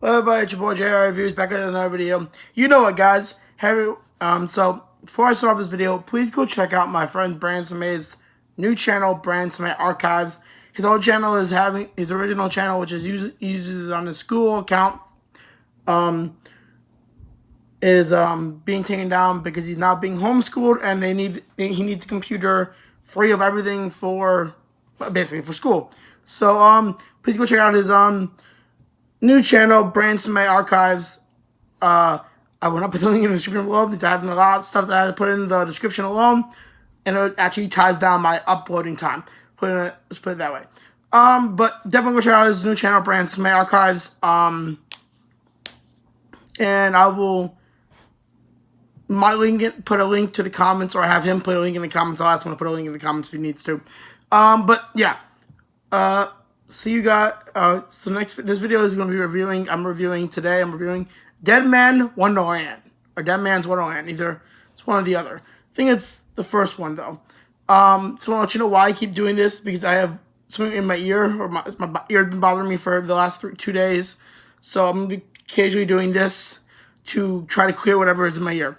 Hello everybody, it's your boy JR Reviews back with another video. You know what, guys? So before I start off this video, please go check out my friend Brandon May's new channel, Brandon May Archives. His old channel is having his original channel, which is uses on his school account, is being taken down because he's now being homeschooled, and he needs a computer free of everything for basically for school. So please go check out his new channel, Brandon May Archives. I will not put the link in the description below because I have a lot of stuff that I had to put in the description alone, and it actually ties down my uploading time. Let's put it that way. But definitely go check out his new channel, Brandon May Archives. And I will put a link to the comments, or have him put a link in the comments. I'll ask him to put a link in the comments if he needs to. But yeah. See you guys. So this video is going to be reviewing. I'm reviewing Deadman Wonderland, or Deadman's Wonderland. Either it's one or the other. I think it's the first one though. So I want to let you know why I keep doing this, because I have something in my ear, or my ear has been bothering me for the last 2 days. So I'm gonna be occasionally doing this to try to clear whatever is in my ear,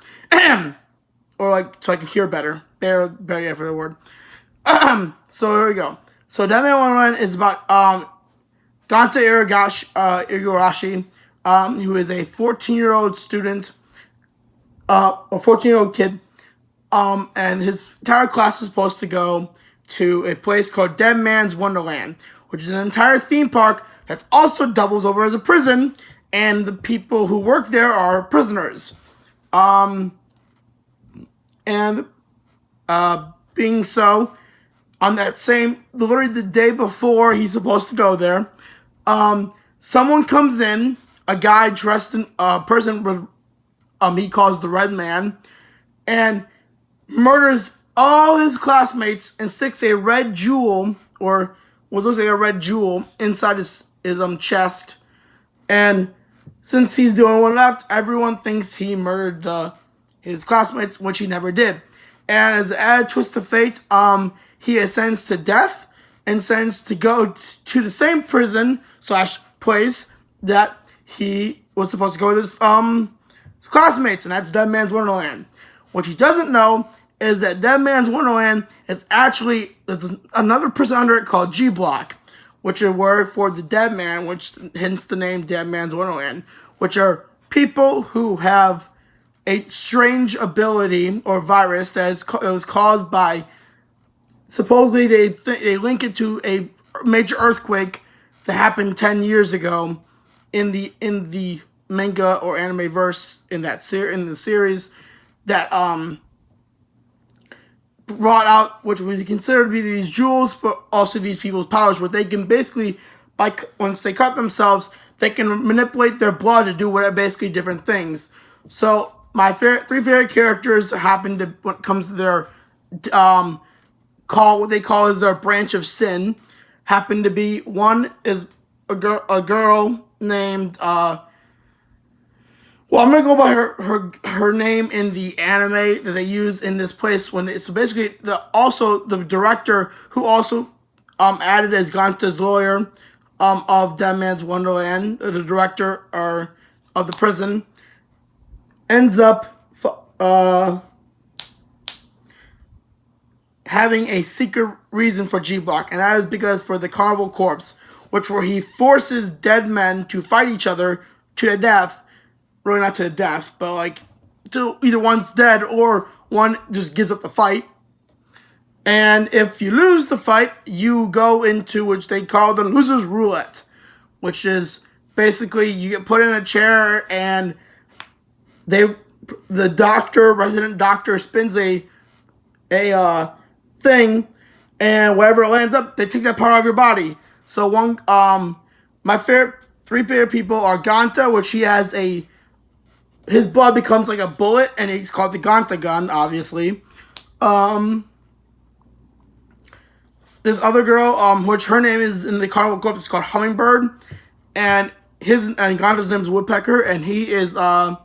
or like so I can hear better. Better for the word. So here we go. So Deadman Wonderland is about Ganta Igarashi, who is a 14-year-old student, a 14-year-old kid, and his entire class was supposed to go to a place called Deadman's Wonderland, which is an entire theme park that also doubles over as a prison, and the people who work there are prisoners. Being so, on that same, literally the day before he's supposed to go there, someone comes in, a guy dressed in a person with, he calls the Red Man, and murders all his classmates and sticks a red jewel, or what looks like a red jewel, inside his chest. And since he's the only one left, everyone thinks he murdered his classmates, which he never did. And as an added twist of fate, he is sentenced to death and sentenced to go to the same prison / place that he was supposed to go with his classmates, and that's Deadman's Wonderland. What he doesn't know is that Deadman's Wonderland is actually, there's another prison under it called G Block, which is a word for the dead man, which hence the name Deadman's Wonderland, which are people who have a strange ability or virus that was caused by, supposedly they link it to a major earthquake that happened 10 years ago in the manga or anime verse in the series that brought out, which was considered to be these jewels, but also these people's powers, where they can basically, once they cut themselves, they can manipulate their blood to do basically different things. So my three favorite characters happen to, when it comes to their what they call is their branch of sin, happen to be, one is a girl named well, I'm gonna go by her name in the anime that they use in this place. So basically, the director, who also added as Ganta's lawyer of Deadman's Wonderland, the director of the prison, ends up having a secret reason for G Block, and that is because for the Carnival Corpse, where he forces dead men to fight each other to the death. Really not to the death, but like, till either one's dead or one just gives up the fight. And if you lose the fight, you go into which they call the loser's roulette, which is basically you get put in a chair and the resident doctor spins a thing, and wherever it lands up, they take that part of your body. So my three favorite people are Ganta, which he has his blood becomes like a bullet, and he's called the Ganta gun, obviously. this other girl, which her name is in the carnival corp is called Hummingbird, and Ganto's name is Woodpecker, and he is her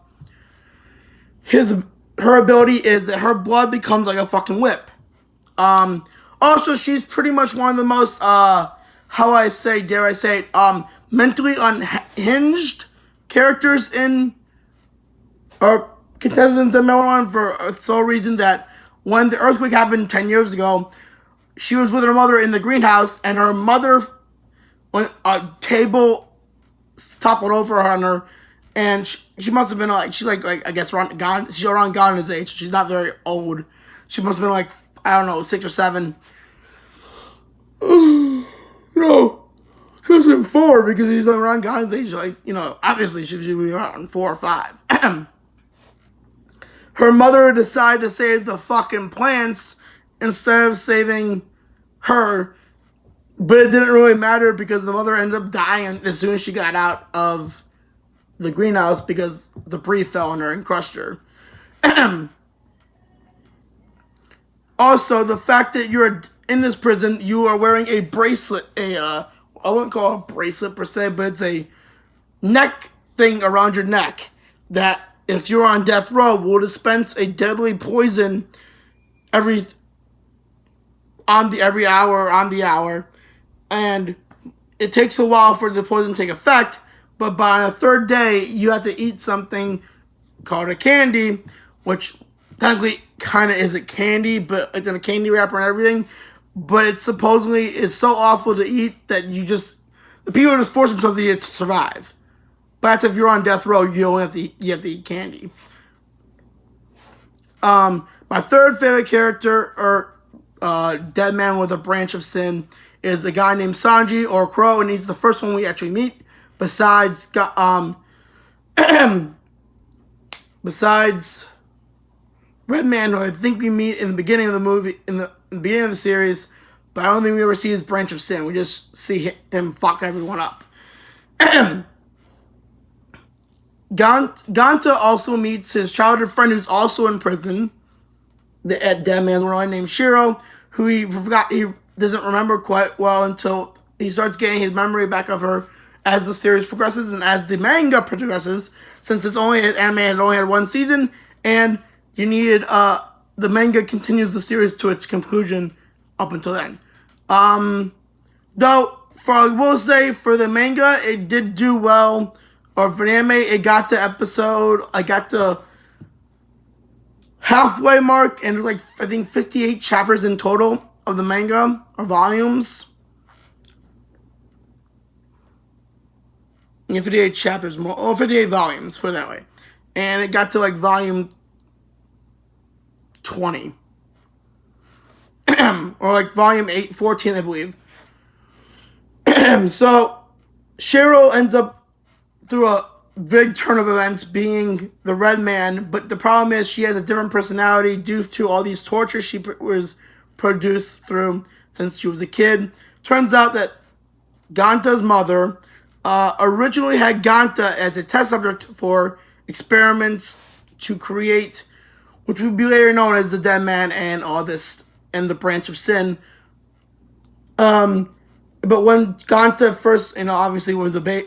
ability is that her blood becomes like a fucking whip. Also, she's pretty much one of the most dare I say it, mentally unhinged characters in or contestants in Deadman Wonderland for a sole reason that when the earthquake happened 10 years ago, she was with her mother in the greenhouse, and her mother, when a table toppled over on her, and she must have been like, she's like I guess around she's around Ghana's age. She's not very old. She must have been like, I don't know, 6 or 7. No, she must have been 4 because he's like around Ghana's age. Like, obviously she should be around 4 or 5. Her mother decided to save the fucking plants instead of saving her, but it didn't really matter because the mother ended up dying as soon as she got out of the greenhouse because debris fell on her and crushed her. Also, the fact that you're in this prison, you are wearing a bracelet, I wouldn't call it a bracelet per se, but it's a neck thing around your neck that if you're on death row will dispense a deadly poison every hour, and it takes a while for the poison to take effect, but by the 3rd day, you have to eat something called a candy, which technically kind of is a candy, but it's in a candy wrapper and everything, but it supposedly is so awful to eat that the people just force themselves to eat it to survive. But if you're on death row, you have to eat candy. My third favorite character, or dead man with a branch of sin, is a guy named Sanji or Crow, and he's the first one we actually meet. Besides Redman, who I think we meet in the beginning of the movie, in the beginning of the series, but I don't think we ever see his branch of sin. We just see him fuck everyone up. Ganta also meets his childhood friend who's also in prison, at Deadman Wonderland, named Shiro, who he doesn't remember quite well until he starts getting his memory back of her as the series progresses and as the manga progresses, since anime had only had 1 season, and you needed the manga continues the series to its conclusion up until then. Though I will say for the manga it did do well, or for the anime it got to halfway mark, and there's like I think 58 chapters in total of the manga or volumes. 58 chapters more, or 58 volumes, put it that way. And it got to like volume 20. Or like volume 14, I believe. So, Cheryl ends up, through a big turn of events, being the Red Man, but the problem is she has a different personality due to all these tortures she was produced through since she was a kid. Turns out that Ganta's mother originally had Ganta as a test subject for experiments to create, which would be later known as the Dead Man and all this, and the Branch of Sin. But when Ganta first, obviously when the baby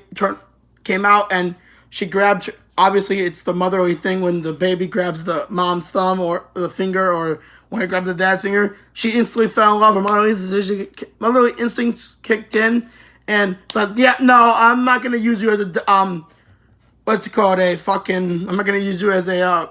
came out and she grabbed, obviously it's the motherly thing when the baby grabs the mom's thumb or the finger, or when it grabs the dad's finger, she instantly fell in love. Her motherly instincts kicked in, and it's like, yeah, no, I'm not gonna use you as a I'm not gonna use you as a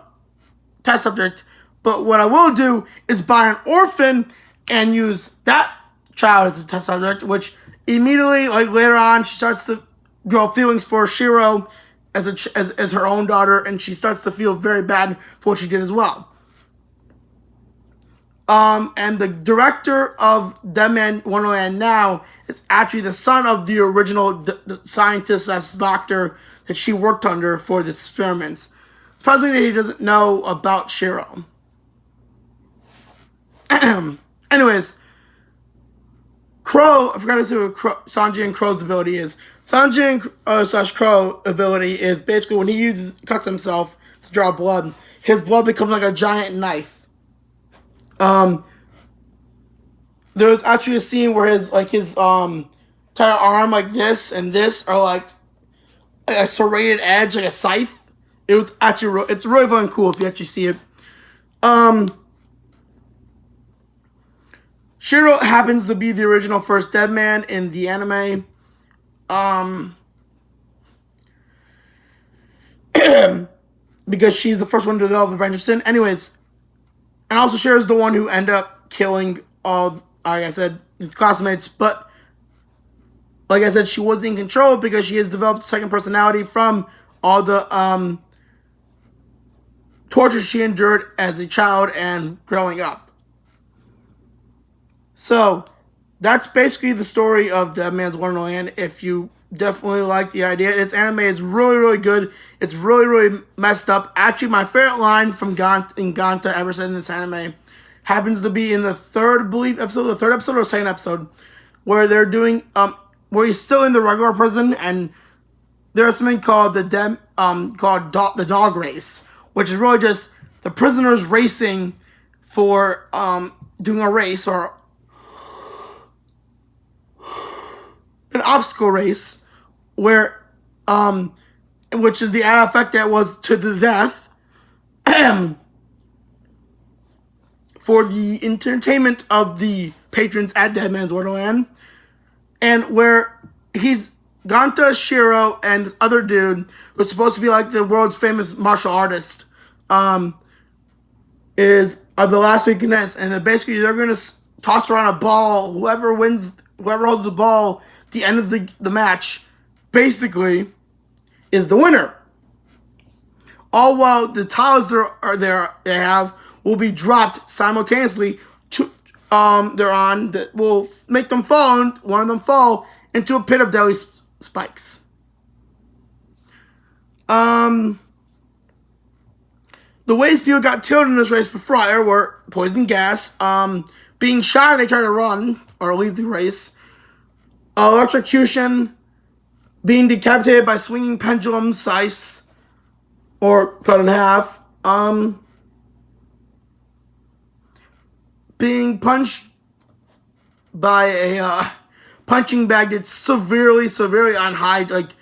test subject. But what I will do is buy an orphan and use that child as a test subject, which immediately, like later on, she starts to grow feelings for Shiro as her own daughter, and she starts to feel very bad for what she did as well. And the director of Deadman Wonderland now is actually the son of the original scientist as doctor that she worked under for the experiments. Surprisingly, he doesn't know about Shiro. Anyways, Crow, I forgot to say what Sanji and Crow's ability is. Sanji and Crow ability is basically when he cuts himself to draw blood, his blood becomes like a giant knife. The there was actually a scene where his entire arm like this and this are like a serrated edge, like a scythe. It was actually it's really fucking cool if you actually see it. Shiro happens to be the original first Deadman in the anime. Because she's the first one to develop the branch of sin. Anyways, and also Shiro's the one who ended up killing all, like I said, his classmates. But like I said, she wasn't in control because she has developed a second personality from all the torture she endured as a child and growing up. So that's basically the story of Deadman's Wonderland. If you definitely like the idea, this anime is really, really good. It's really, really messed up. Actually, my favorite line from Ganta ever said in this anime happens to be in the third episode or second episode, where they're doing where he's still in the regular prison, and there's something called the dog race, which is really just the prisoners racing for doing a race or an obstacle race, where which is the ad effect that was to the death for the entertainment of the patrons at Deadman's Wonderland, and where he's Ganta, Shiro, and this other dude who's supposed to be like the world's famous martial artist are the last week contenders, and then basically they're gonna toss around a ball. Whoever holds the ball at the end of the match, basically, is the winner. All while the tiles they have will be dropped simultaneously to that will make them fall, and one of them fall into a pit of deadly spikes. The ways people got killed in this race prior were poison gas, being shot if they try to run or leave the race, electrocution, being decapitated by swinging pendulum scythes or cut in half, being punched by a punching bag that's severely on high, like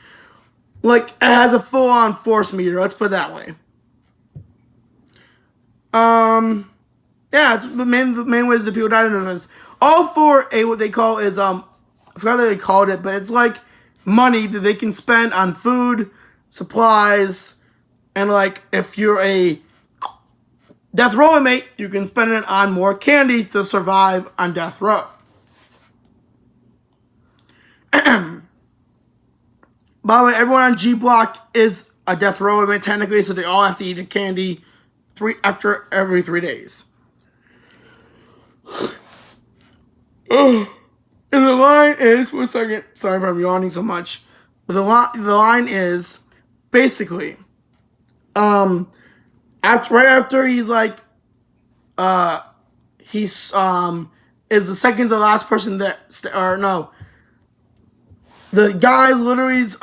it has a full-on force meter. Let's put it that way. Yeah, it's the main ways that people died in this. All for what they call is I forgot what they called it, but it's like money that they can spend on food, supplies, and like if you're a death row inmate, you can spend it on more candy to survive on death row. By the way, everyone on G Block is a death row inmate technically, so they all have to eat a candy after every 3 days. And the line is, one second, sorry if I'm yawning so much, but the line is basically, right after he's like, he's is the second to last person that the guy literally is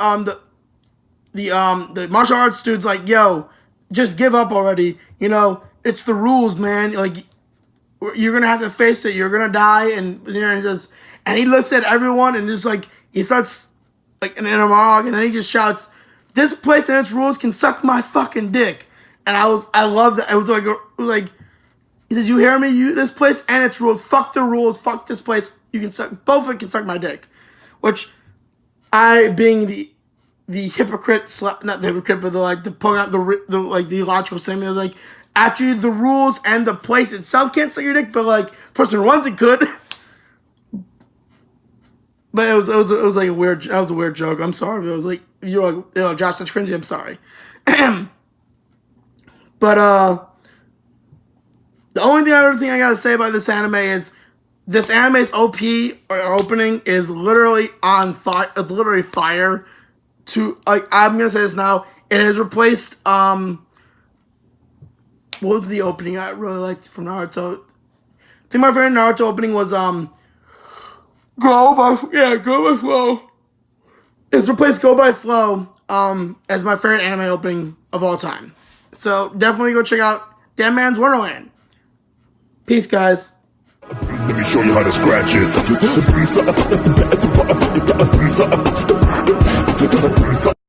the martial arts dude's like, yo, just give up already. You know, it's the rules, man. Like, you're gonna have to face it. You're gonna die. And you know, he looks at everyone and just like he starts like in a monologue, and then he just shouts, "This place and its rules can suck my fucking dick." And I love that. It was like he says, "You hear me? This place and its rules. Fuck the rules. Fuck this place. You can suck. Both of it can suck my dick." Which I, being the hypocrite, not the hypocrite, but the pulling out the logical statement, like, actually the rules and the place itself can't suck your dick, but like person who runs it could. But it was like a weird joke. I'm sorry. It was like, you're like, Josh, that's cringy. I'm sorry. But the only other thing I gotta say about this anime is this anime's OP or opening is literally on fire. It's literally fire. I'm gonna say this now. It has replaced what was the opening I really liked from Naruto? I think my favorite Naruto opening was Go by Flow. It's replaced Go by Flow as my favorite anime opening of all time. So definitely go check out Deadman's Wonderland. Peace, guys. Let me show you how to scratch it.